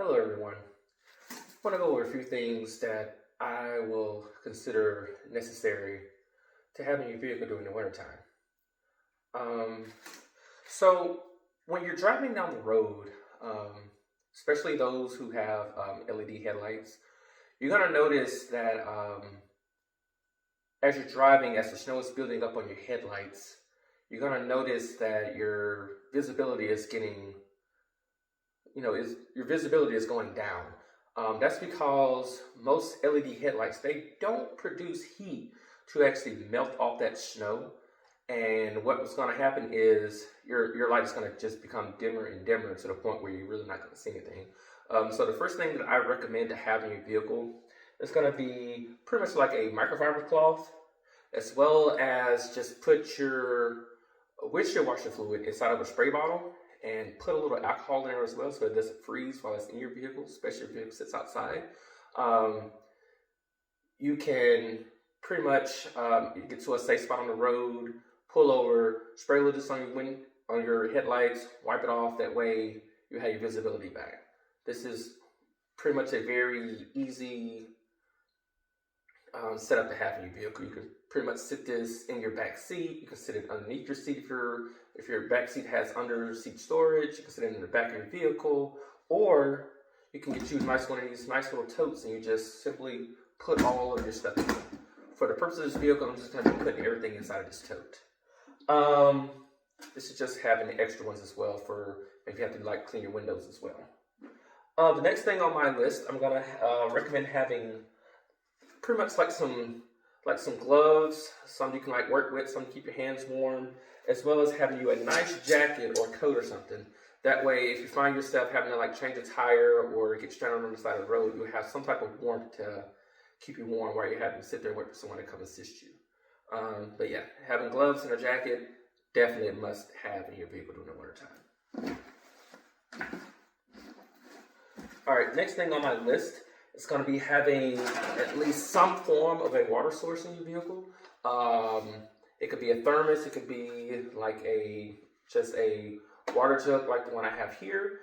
Hello everyone. I want to go over a few things that I will consider necessary to have in your vehicle during the wintertime. Um, so when you're driving down the road, especially those who have LED headlights, you're going to notice that as you're driving, as the snow is building up on your headlights, you're going to notice that your visibility is getting your visibility is going down. That's because most LED headlights, they don't produce heat to actually melt off that snow. And what's going to happen is your light is going to just become dimmer and dimmer to the point where you're really not going to see anything. So the first thing that I recommend to have in your vehicle is going to be pretty much like a microfiber cloth, as well as just put your windshield washer fluid inside of a spray bottle and put a little alcohol in there as well so it doesn't freeze while it's in your vehicle, especially if your vehicle sits outside. You can pretty much get to a safe spot on the road, pull over, spray a little just on your headlights, wipe it off. That way you have your visibility back. This is pretty much a very easy setup to have in your vehicle. You can pretty much sit this in your back seat. You can sit it underneath your seat if your back seat has under seat storage. You can sit it in the back of your vehicle, or you can get you one of these nice little totes and you just simply put all of your stuff in. For the purpose of this vehicle, I'm just going to be putting everything inside of this tote. This is just having the extra ones as well for if you have to clean your windows as well. The next thing on my list, I'm going to recommend having pretty much like some gloves, some you can work with, some to keep your hands warm, as well as having you a nice jacket or coat or something. That way, if you find yourself having to change a tire or get stranded on the side of the road, you have some type of warmth to keep you warm while you're having to sit there and wait for someone to come assist you. But yeah, having gloves and a jacket, definitely a must have in your vehicle during the wintertime. All right, next thing on my list, it's going to be having at least some form of a water source in your vehicle. It could be a thermos. It could be just a water jug like the one I have here.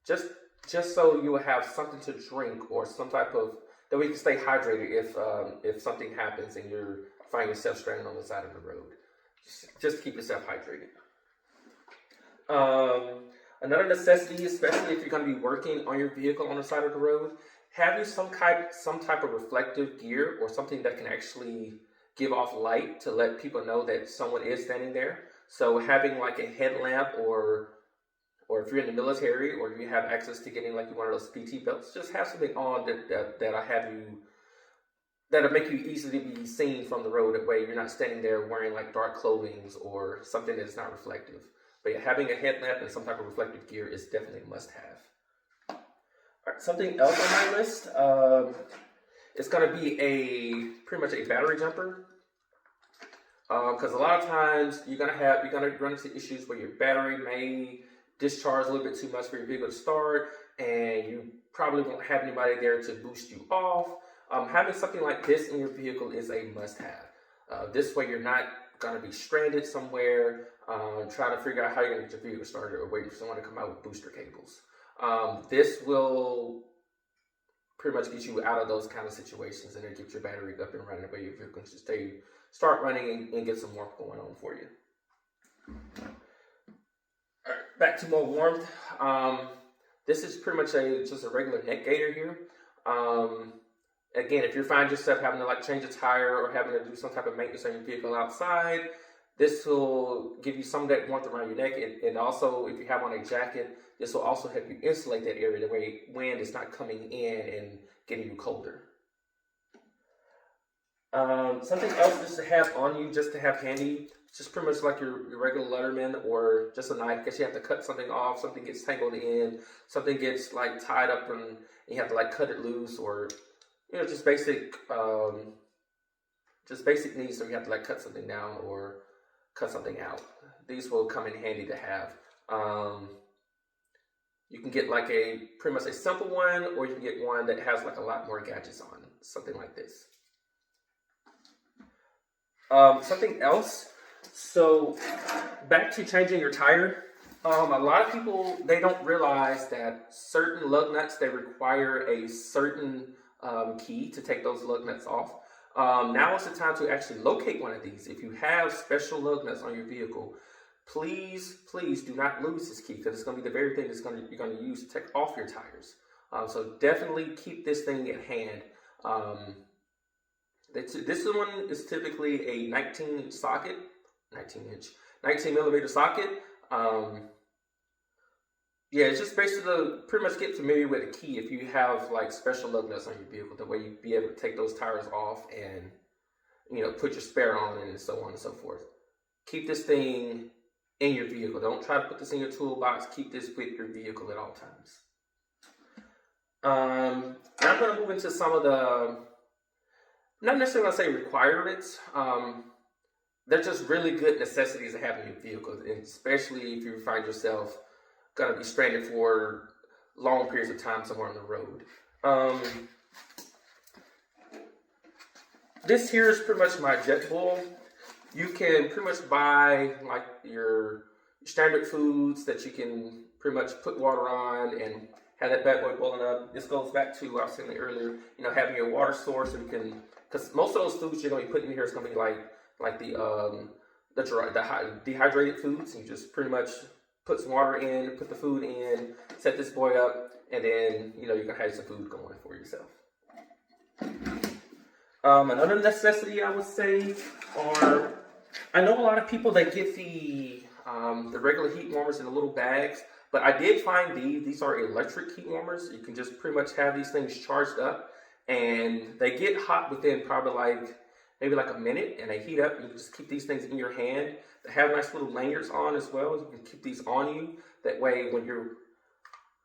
Just so you will have something to drink or some type of that way you can stay hydrated if something happens and you find yourself stranded on the side of the road. Just keep yourself hydrated. Another necessity, especially if you're going to be working on your vehicle on the side of the road, have you some type of reflective gear or something that can actually give off light to let people know that someone is standing there. So having a headlamp, or if you're in the military or you have access to getting one of those PT belts, just have something on that'll make you easily be seen from the road. That way you're not standing there wearing dark clothing or something that's not reflective. But yeah, having a headlamp and some type of reflective gear is definitely a must-have. All right, something else on my list is going to be pretty much a battery jumper. Because a lot of times you're gonna run into issues where your battery may discharge a little bit too much for your vehicle to start, and you probably won't have anybody there to boost you off. Having something like this in your vehicle is a must-have. This way you're not gonna be stranded somewhere, trying to figure out how you're gonna get your vehicle started or waiting for someone to come out with booster cables. This will pretty much get you out of those kind of situations and then get your battery up and running the way your vehicle can start running and get some warmth going on for you. All right, back to more warmth. This is pretty much just a regular neck gaiter here. Again, if you find yourself having to change a tire or having to do some type of maintenance on your vehicle outside, this will give you some of that warmth around your neck, and also if you have on a jacket, this will also help you insulate that area the way wind is not coming in and getting you colder. Something else just to have on you, just to have handy, just pretty much like your regular Letterman or just a knife, because you have to cut something off, something gets tangled in, something gets tied up and you have to cut it loose, or just basic needs, so you have to cut something down or cut something out. These will come in handy to have. You can get pretty much a simple one, or you can get one that has a lot more gadgets on, something like this. Something else, so back to changing your tire. A lot of people, they don't realize that certain lug nuts, they require a certain key to take those lug nuts off. Now is the time to actually locate one of these. If you have special lug nuts on your vehicle, please do not lose this key, because it's going to be the very thing you're going to use to take off your tires. So definitely keep this thing at hand. This one is typically a 19 millimeter socket. Yeah, it's just basically pretty much get familiar with the key if you have like special lug nuts on your vehicle. That way you'd be able to take those tires off and, you know, put your spare on and so on and so forth. Keep this thing in your vehicle. Don't try to put this in your toolbox. Keep this with your vehicle at all times. Now I'm going to move into some of the, not necessarily going to say requirements. They're just really good necessities to have in your vehicle, and especially if you find yourself going to be stranded for long periods of time somewhere on the road. This here is pretty much my jet boil. You can pretty much buy like your standard foods that you can pretty much put water on and have that bad boy boiling up. This goes back to what I was saying earlier, you know, having your water source, so you can, because most of those foods you're going to be putting in here is going to be like the dehydrated foods. And you just pretty much put some water in, put the food in, set this boy up, and then, you know, you can have some food going for yourself. Another necessity I would say are, I know a lot of people that get the regular heat warmers in the little bags, but I did find these are electric heat warmers. You can just pretty much have these things charged up, and they get hot within probably maybe like a minute, and they heat up. You can just keep these things in your hand. They have nice little lanyards on as well. You can keep these on you. That way when you're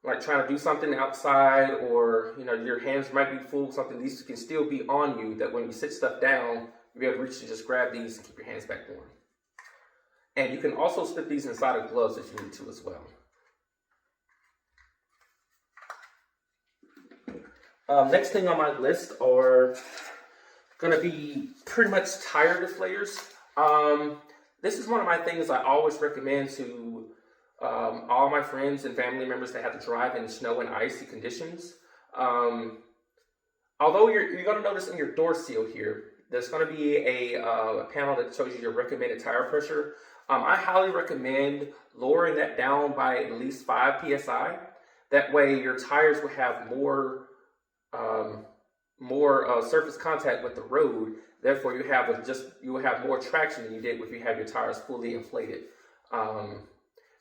like trying to do something outside, or you know your hands might be full of something, these can still be on you. That when you sit stuff down, you'll be able to reach and just grab these and keep your hands back warm. And you can also slip these inside of gloves if you need to as well. Next thing on my list are going to be pretty much tire deflators. This is one of my things I always recommend to all my friends and family members that have to drive in snow and icy conditions. Although you're going to notice in your door seal here, there's going to be a panel that shows you your recommended tire pressure. I highly recommend lowering that down by at least 5 psi. That way your tires will have more surface contact with the road. Therefore, you will have more traction than you did if you have your tires fully inflated.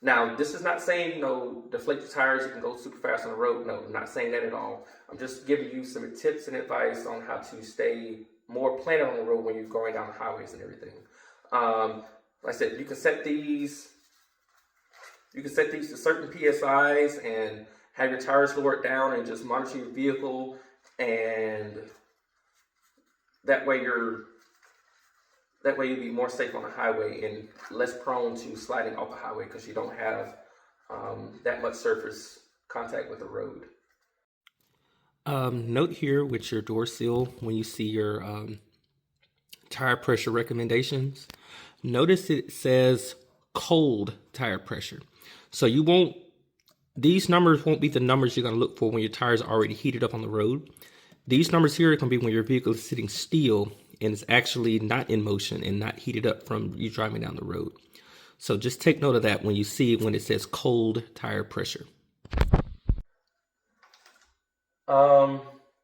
Now, this is not saying, you know, deflate your tires, you can go super fast on the road. No, I'm not saying that at all. I'm just giving you some tips and advice on how to stay more planted on the road when you're going down the highways and everything. Like I said, you can set these to certain PSIs and have your tires lowered down and just monitor your vehicle, and that way you'll be more safe on the highway and less prone to sliding off the highway because you don't have that much surface contact with the road. Note here with your door seal, when you see your tire pressure recommendations, notice it says cold tire pressure. So these numbers won't be the numbers you're going to look for when your tires are already heated up on the road. These numbers here are going to be when your vehicle is sitting still and it's actually not in motion and not heated up from you driving down the road. So just take note of that when you see when it says cold tire pressure.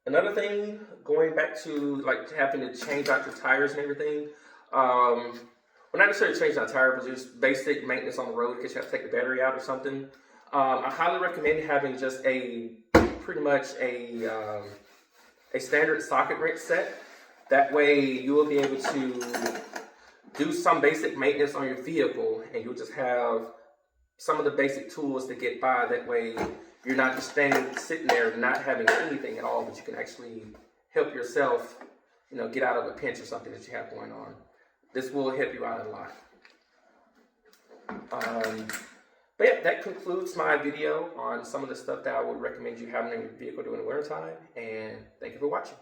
Another thing, going back to like having to change out your tires and everything, well, not necessarily change out tire, but just basic maintenance on the road in case you have to take the battery out or something. I highly recommend having just pretty much a standard socket wrench set. That way you will be able to do some basic maintenance on your vehicle, and you'll just have some of the basic tools to get by. That way you're not just sitting there not having anything at all, but you can actually help yourself, you know, get out of a pinch or something that you have going on. This will help you out a lot. But yeah, that concludes my video on some of the stuff that I would recommend you having in your vehicle during the winter time, and thank you for watching.